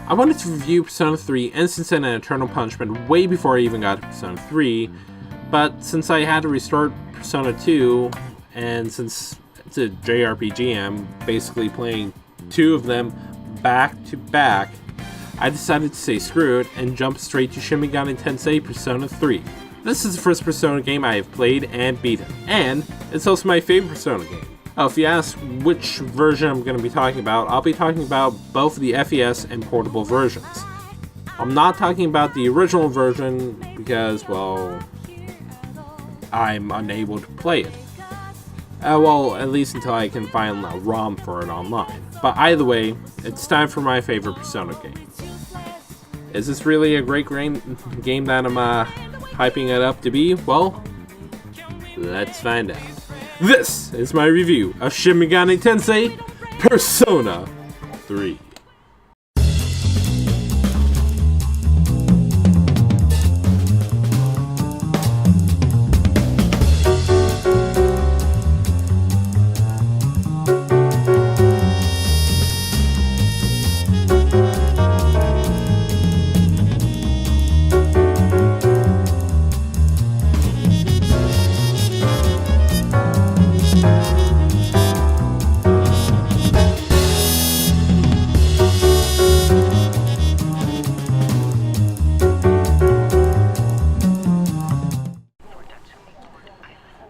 I wanted to review Persona 3 Instant Sin and Eternal Punishment way before I even got to Persona 3, but since I had to restart Persona 2, and since it's a JRPG, I'm basically playing two of them back to back, I decided to say screw it and jump straight to Shin Megami Tensei Persona 3. This is the first Persona game I have played and beaten, and it's also my favorite Persona game. Oh, if you ask which version I'm going to be talking about, I'll be talking about both the FES and Portable versions. I'm not talking about the original version because, well, I'm unable to play it. Well, at least until I can find a ROM for it online. But either way, it's time for my favorite Persona game. Is this really a great game that I'm hyping it up to be? Well, let's find out. This is my review of Shin Megami Tensei Persona 3.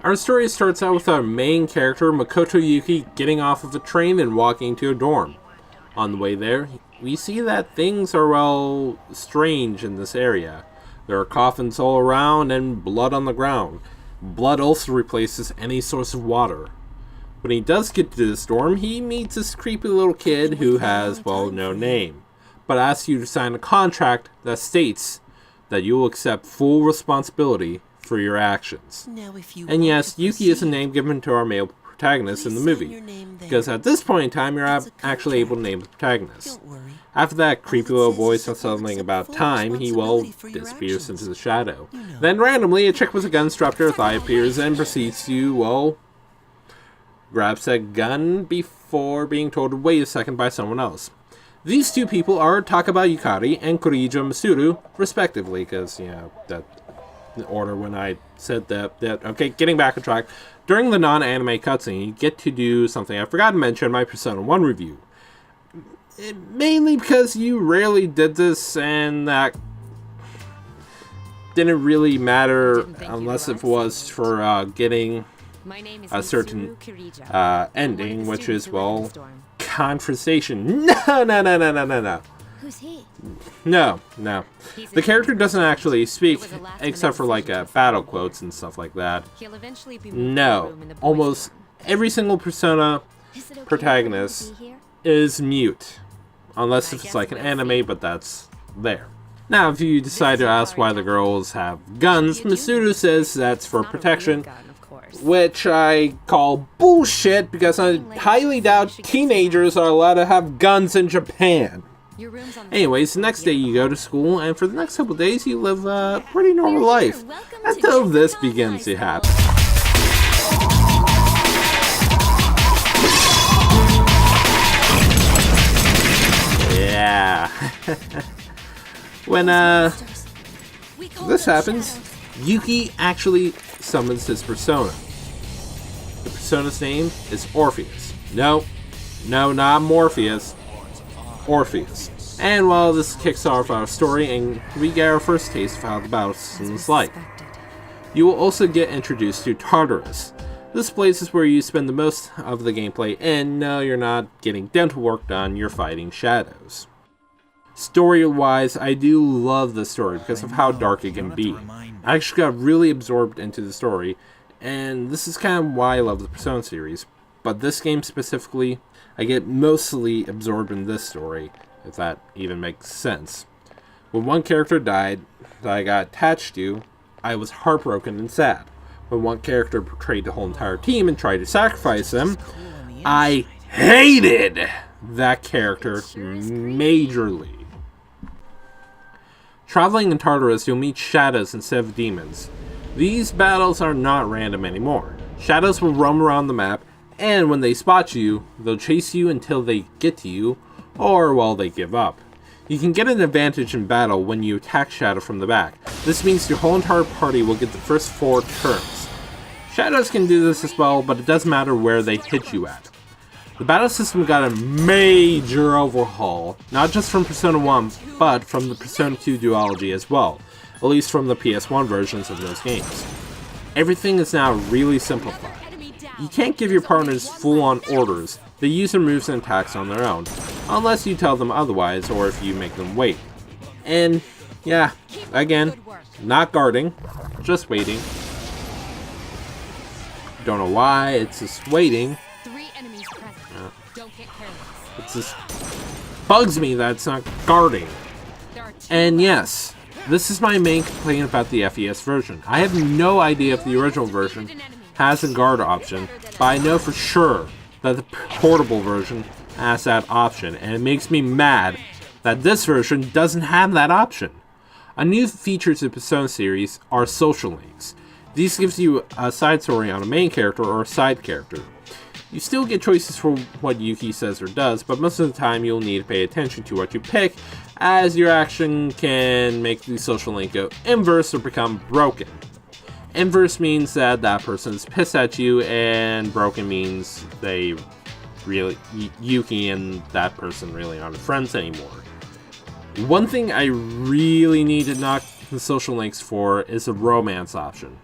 Our story starts out with our main character, Makoto Yuki, getting off of a train and walking to a dorm. On the way there, we see that things are, well, strange in this area. There are coffins all around and blood on the ground. Blood also replaces any source of water. When he does get to this dorm, he meets this creepy little kid who has, well, no name, but asks you to sign a contract that states that you will accept full responsibility for your actions. And yes, Yuki is a name given to our male protagonist in the movie, because at this point in time, you're actually able to name the protagonist. After that creepy little boy says something about time, he, well, disappears into the shadow. Then randomly, a chick with a gun strapped to her thigh appears and proceeds to, well, grab said gun before being told to wait a second by someone else. These two people are Takaba Yukari and Kurija Masuru, respectively, because, you know, that order when I said that. Okay, getting back on track. During the non-anime cutscene, you get to do something I forgot to mention in my Persona 1 review. Mainly because you rarely did this, and that didn't really matter unless it was for getting a certain ending, which is, well, conversation. No. Who's he? No. The character doesn't actually speak, except for like battle quotes and stuff like that. No. Almost every single Persona protagonist is mute. Unless if it's like an anime, but that's there. Now, if you decide to ask why the girls have guns, Masudu says that's for protection, which I call bullshit because I highly doubt teenagers are allowed to have guns in Japan. Anyways, the next day you go to school, and for the next couple days you live a pretty normal life, until this begins to happen. Yeah. When this happens, Yuki actually summons his persona. The persona's name is Orpheus. No, not Morpheus. Orpheus. And well, this kicks off our story and we get our first taste of how the battle system is like. You will also get introduced to Tartarus. This place is where you spend the most of the gameplay, and no, you're not getting dental work done, you're fighting shadows. Story-wise, I do love this story because of how dark it can be. I actually got really absorbed into the story, and this is kind of why I love the Persona series. But this game specifically, I get mostly absorbed in this story, if that even makes sense. When one character died that I got attached to, I was heartbroken and sad. When one character betrayed the whole entire team and tried to sacrifice them, I hated that character majorly. Traveling in Tartarus, you'll meet shadows instead of demons. These battles are not random anymore. Shadows will roam around the map, and when they spot you, they'll chase you until they get to you, or while they give up. You can get an advantage in battle when you attack Shadow from the back. This means your whole entire party will get the first 4 turns. Shadows can do this as well, but it doesn't matter where they hit you at. The battle system got a major overhaul, not just from Persona 1, but from the Persona 2 duology as well, at least from the PS1 versions of those games. Everything is now really simplified. You can't give your partners full-on orders. They use their moves and attacks on their own, unless you tell them otherwise or if you make them wait. And yeah, again, not guarding, just waiting. Don't know why, it's just waiting. It just bugs me that it's not guarding. And yes, this is my main complaint about the FES version. I have no idea if the original version has a guard option, but I know for sure that the portable version has that option, and it makes me mad that this version doesn't have that option. A new feature to the Persona series are social links. These gives you a side story on a main character or a side character. You still get choices for what Yuki says or does, but most of the time you'll need to pay attention to what you pick, as your action can make the social link go inverse or become broken. Inverse means that that person's pissed at you, and broken means they really, Yuki and that person really aren't friends anymore. One thing I really need to knock the social links for is a romance option.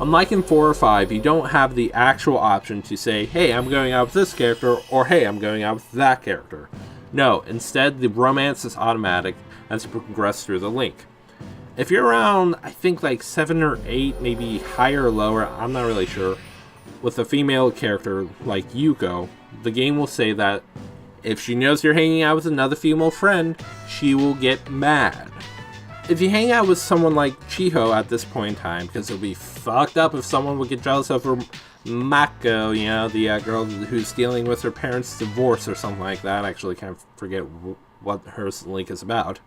Unlike in 4 or 5, you don't have the actual option to say, hey, I'm going out with this character, or hey, I'm going out with that character. No, instead, the romance is automatic as you progress through the link. If you're around, I think like 7 or 8, maybe higher or lower, I'm not really sure, with a female character like Yuko, the game will say that if she knows you're hanging out with another female friend, she will get mad. If you hang out with someone like Chiho at this point in time, because it'll be fucked up if someone would get jealous of her Mako, you know, the girl who's dealing with her parents' divorce or something like that. I actually kind of forget what her link is about.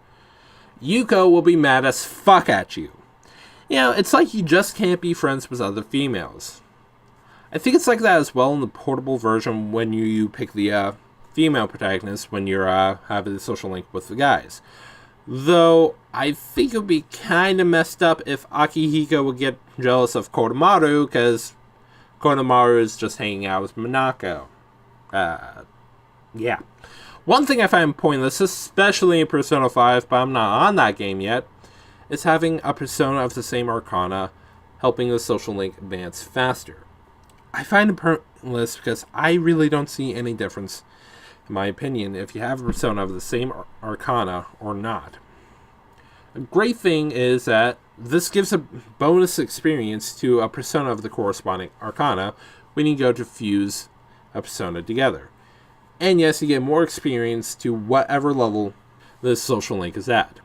Yuko will be mad as fuck at you. You know, it's like you just can't be friends with other females. I think it's like that as well in the portable version when you pick the female protagonist when you're having the social link with the guys. Though, I think it would be kind of messed up if Akihiko would get jealous of Kodomaru, because Kodomaru is just hanging out with Minako. Yeah. One thing I find pointless, especially in Persona 5, but I'm not on that game yet, is having a persona of the same arcana helping the social link advance faster. I find it pointless because I really don't see any difference, in my opinion, if you have a persona of the same arcana or not. A great thing is that this gives a bonus experience to a persona of the corresponding arcana when you go to fuse a persona together. And yes, you get more experience to whatever level the social link is at.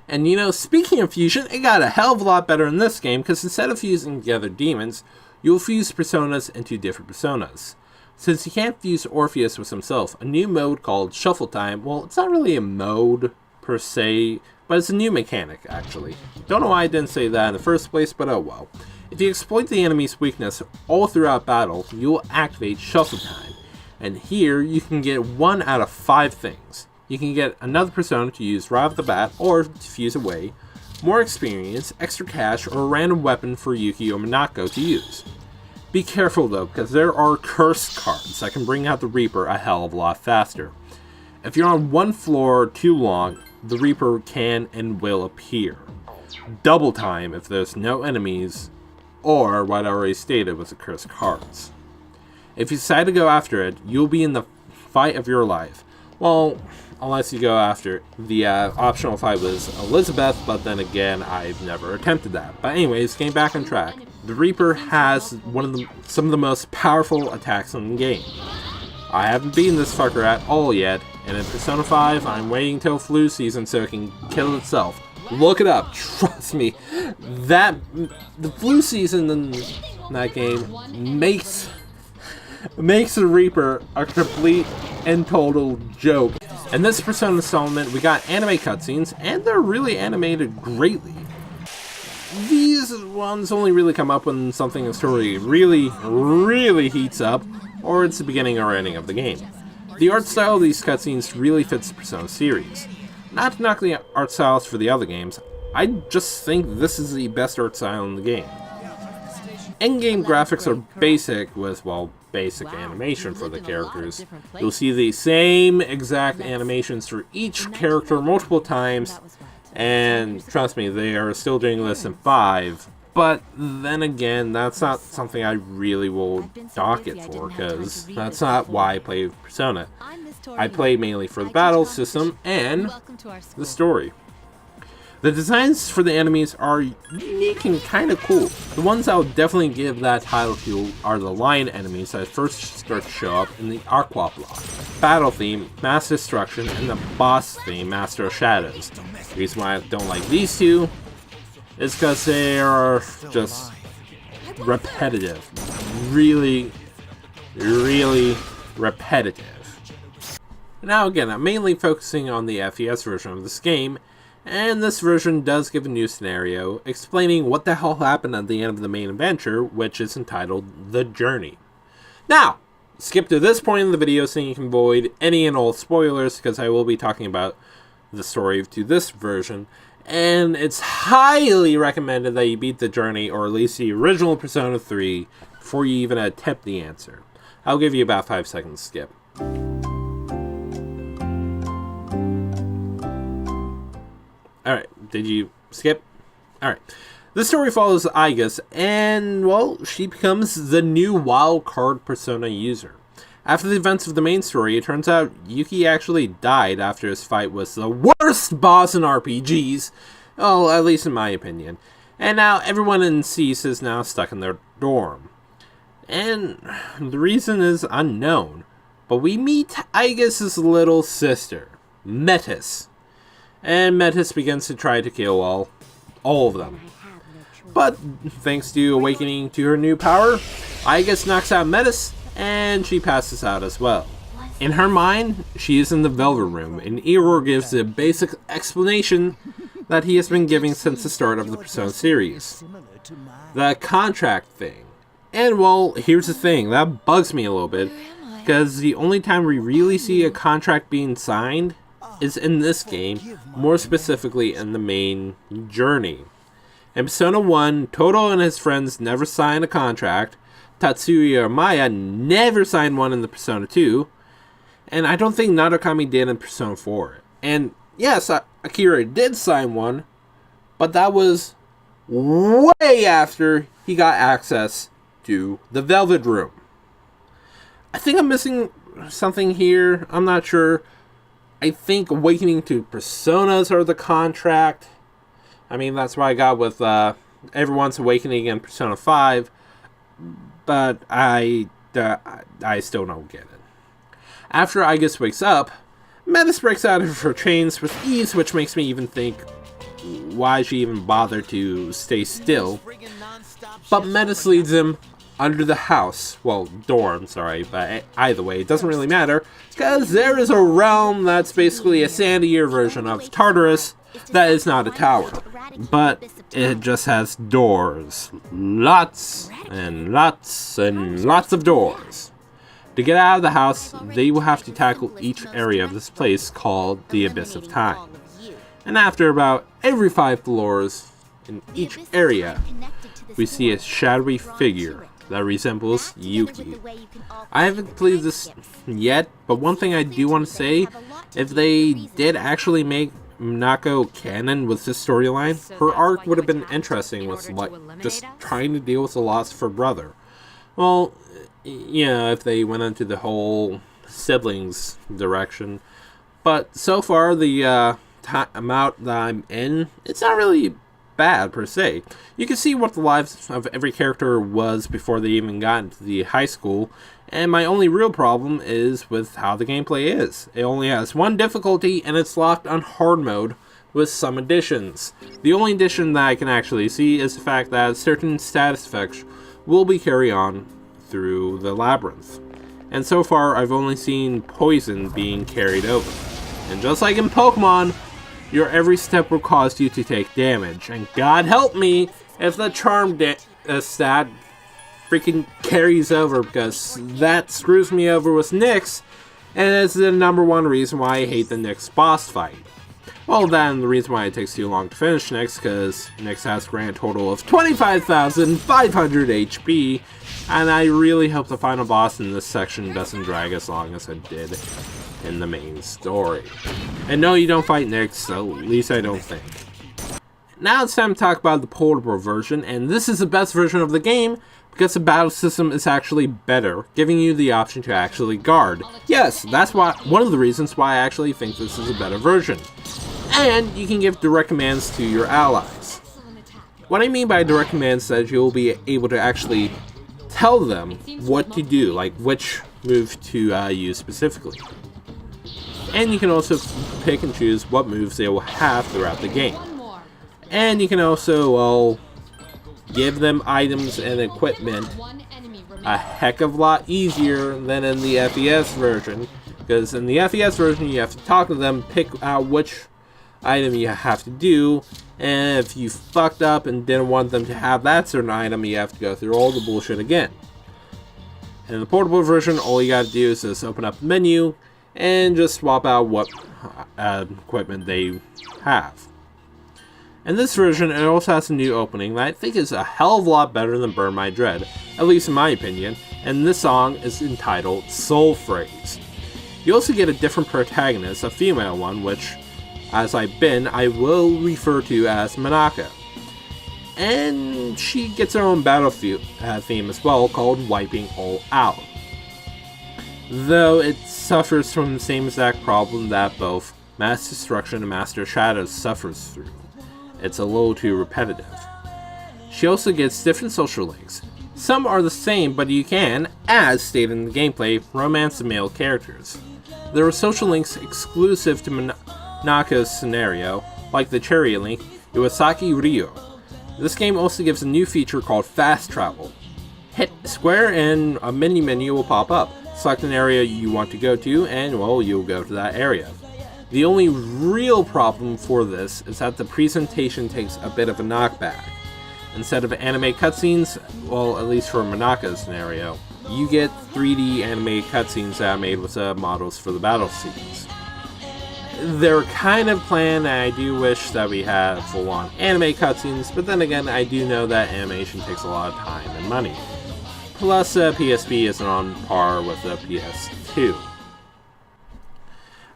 And you know, speaking of fusion, it got a hell of a lot better in this game, because instead of fusing together demons, you'll fuse personas into different personas. Since you can't fuse Orpheus with himself, a new mode called Shuffle Time, well, it's not really a mode per se, but it's a new mechanic, actually. Don't know why I didn't say that in the first place, but oh well. If you exploit the enemy's weakness all throughout battle, you will activate Shuffle Time. And here, you can get 1 out of 5 things. You can get another persona to use right off the bat, or to fuse away, more experience, extra cash, or a random weapon for Yuki or Minako to use. Be careful though, because there are curse cards that can bring out the Reaper a hell of a lot faster. If you're on one floor too long, the Reaper can and will appear. Double time if there's no enemies, or what I already stated with the curse cards. If you decide to go after it, you'll be in the fight of your life. Well, unless you go after the optional fight with Elizabeth, but then again, I've never attempted that. But anyways, getting back on track. The Reaper has some of the most powerful attacks in the game. I haven't beaten this fucker at all yet, and in Persona 5, I'm waiting till flu season so it can kill itself. Look it up, trust me. The flu season in that game makes the Reaper a complete and total joke. In this Persona installment, we got anime cutscenes, and they're really animated greatly. These ones only really come up when something in the story really heats up, or it's the beginning or ending of the game. The art style of these cutscenes really fits the Persona series. Not to knock the art styles for the other games, I just think this is the best art style in the game. In-game graphics are basic with, well, basic animation for the characters. You'll see the same exact animations for each character multiple times, and trust me, they are still doing this in 5. But then again, that's not something I really will dock it for, because that's not why I play Persona. I play mainly for the battle system and the story. The designs for the enemies are unique and kind of cool. The ones I would definitely give that title to are the lion enemies that first start to show up in the Aqua block, battle theme, Mass Destruction, and the boss theme, Master of Shadows. The reason why I don't like these two is because they are just repetitive. Really, really repetitive. Now again, I'm mainly focusing on the FES version of this game, and this version does give a new scenario, explaining what the hell happened at the end of the main adventure, which is entitled The Journey. Now, skip to this point in the video so you can avoid any and all spoilers, because I will be talking about the story to this version, and it's highly recommended that you beat The Journey, or at least the original Persona 3, before you even attempt the answer. I'll give you about 5 seconds to skip. Alright, did you skip? Alright. The story follows Igus, and, well, she becomes the new wild-card Persona user. After the events of the main story, it turns out Yuki actually died after his fight with the worst boss in RPGs, well, at least in my opinion. And now everyone in Cease is now stuck in their dorm. And the reason is unknown, but we meet Igus's little sister, Metis. And Metis begins to try to kill all of them. But thanks to awakening to her new power, Igus knocks out Metis, and she passes out as well. In her mind, she is in the Velvet Room, and Error gives a basic explanation that he has been giving since the start of the Persona series. The contract thing. And well, here's the thing, that bugs me a little bit, because the only time we really see a contract being signed is in this game, more specifically in the main journey. In Persona 1, Todo and his friends never signed a contract, Tatsuya or Maya never signed one in the Persona 2, and I don't think Narukami did in Persona 4. And yes, Akira did sign one, but that was way after he got access to the Velvet Room. I think I'm missing something here, I'm not sure. I think awakening to personas are the contract. I mean, that's what I got with everyone's awakening in Persona 5. But I still don't get it. After Igus wakes up, Metis breaks out of her chains with ease, which makes me even think why she even bothered to stay still. But Metis leads him under the house, well, dorm, sorry, but either way, it doesn't really matter, because there is a realm that's basically a sandier version of Tartarus that is not a tower, but it just has doors. Lots and lots and lots of doors. To get out of the house, they will have to tackle each area of this place called the Abyss of Time. And after about every 5 floors in each area, we see a shadowy figure that resembles Yuki. I haven't played this yet, but one thing I do want to say, if they did actually make Minako canon with this storyline, her arc would have been interesting with just trying to deal with the loss of her brother. Well, yeah, if they went into the whole siblings direction. But so far, the amount that I'm in, it's not really bad per se. You can see what the lives of every character was before they even got into the high school, and my only real problem is with how the gameplay is. It only has one difficulty, and it's locked on hard mode with some additions. The only addition that I can actually see is the fact that certain status effects will be carried on through the labyrinth. And so far, I've only seen poison being carried over. And just like in Pokemon, your every step will cause you to take damage, and God help me if the charm stat freaking carries over, because that screws me over with Nyx, and it's the #1 reason why I hate the Nyx boss fight. Well, then the reason why it takes too long to finish Nyx, because Nyx has a grand total of 25,500 HP, and I really hope the final boss in this section doesn't drag as long as it did in the main story. And no, you don't fight Nyx, at least I don't think. Now it's time to talk about the portable version, and this is the best version of the game because the battle system is actually better, giving you the option to actually guard. Yes, that's one of the reasons why I actually think this is a better version. And you can give direct commands to your allies. What I mean by direct commands is that you'll be able to actually tell them what to do, like which move to use specifically. And you can also pick and choose what moves they will have throughout the game. And you can also, well, give them items and equipment a heck of a lot easier than in the FES version. Because in the FES version, you have to talk to them, pick out which item you have to do, and if you fucked up and didn't want them to have that certain item, you have to go through all the bullshit again. In the portable version, all you gotta do is just open up the menu and just swap out what equipment they have. In this version, it also has a new opening that I think is a hell of a lot better than Burn My Dread, at least in my opinion, and this song is entitled Soul Phrase. You also get a different protagonist, a female one, which, as I will refer to as Manaka. And she gets her own battlefield theme as well, called Wiping All Out. Though it suffers from the same exact problem that both Mass Destruction and Master Shadows suffers through. It's a little too repetitive. She also gets different social links. Some are the same, but you can, as stated in the gameplay, romance the male characters. There are social links exclusive to Manaka's scenario, like the cherry link, Iwasaki Ryo. This game also gives a new feature called Fast Travel. Hit square and a mini menu will pop up. Select an area you want to go to, and well, you'll go to that area. The only real problem for this is that the presentation takes a bit of a knockback. Instead of anime cutscenes, well, at least for Manaka's scenario, you get 3D anime cutscenes that are made with models for the battle scenes. They're kind of planned, and I do wish that we had full-on anime cutscenes, but then again, I do know that animation takes a lot of time and money. Plus, PSP isn't on par with the PS2.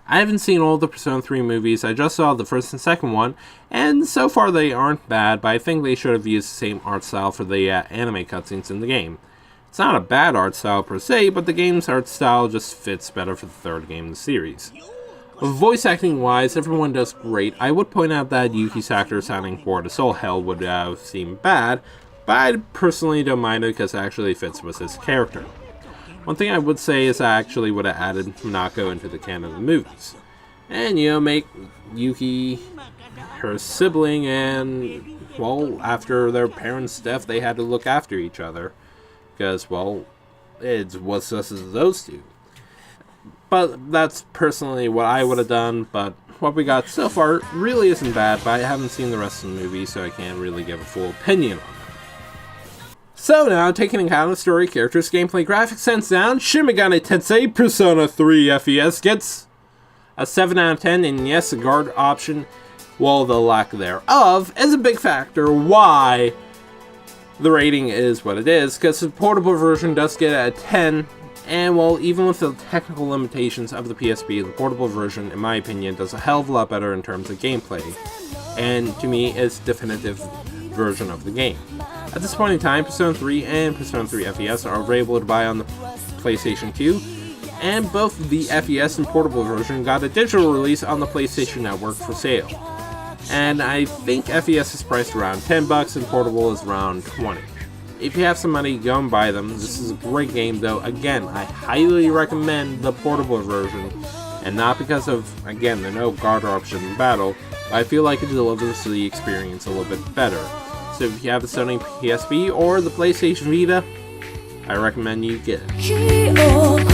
I haven't seen all the Persona 3 movies, I just saw the first and second one, and so far they aren't bad, but I think they should have used the same art style for the anime cutscenes in the game. It's not a bad art style per se, but the game's art style just fits better for the third game in the series. Voice acting wise, everyone does great. I would point out that Yuki's actor sounding for the Soul Hell would seem bad, but I personally don't mind it because it actually fits with his character. One thing I would say is I actually would have added Minako into the canon of the movies. And, you know, make Yuki her sibling, and, well, after their parents' death, they had to look after each other. Because, well, it was just as those two. But that's personally what I would have done, but what we got so far really isn't bad, but I haven't seen the rest of the movie, so I can't really give a full opinion on it. So now, taking account of story, characters, gameplay, graphics, and sound, Shin Megami Tensei Persona 3 FES gets a 7 out of 10, and yes, the guard option, well, the lack thereof, is a big factor why the rating is what it is, because the portable version does get a 10, and well, even with the technical limitations of the PSP, the portable version, in my opinion, does a hell of a lot better in terms of gameplay, and to me, it's a definitive version of the game. At this point in time, Persona 3 and Persona 3 FES are available to buy on the PlayStation 2, and both the FES and portable version got a digital release on the PlayStation Network for sale. And I think FES is priced around $10 and portable is around $20. If you have some money, go and buy them. This is a great game, though. Again, I highly recommend the portable version, and not because of, again, the no guard option in battle, but I feel like it delivers the experience a little bit better. So if you have a Sony PSP or the PlayStation Vita, I recommend you get it.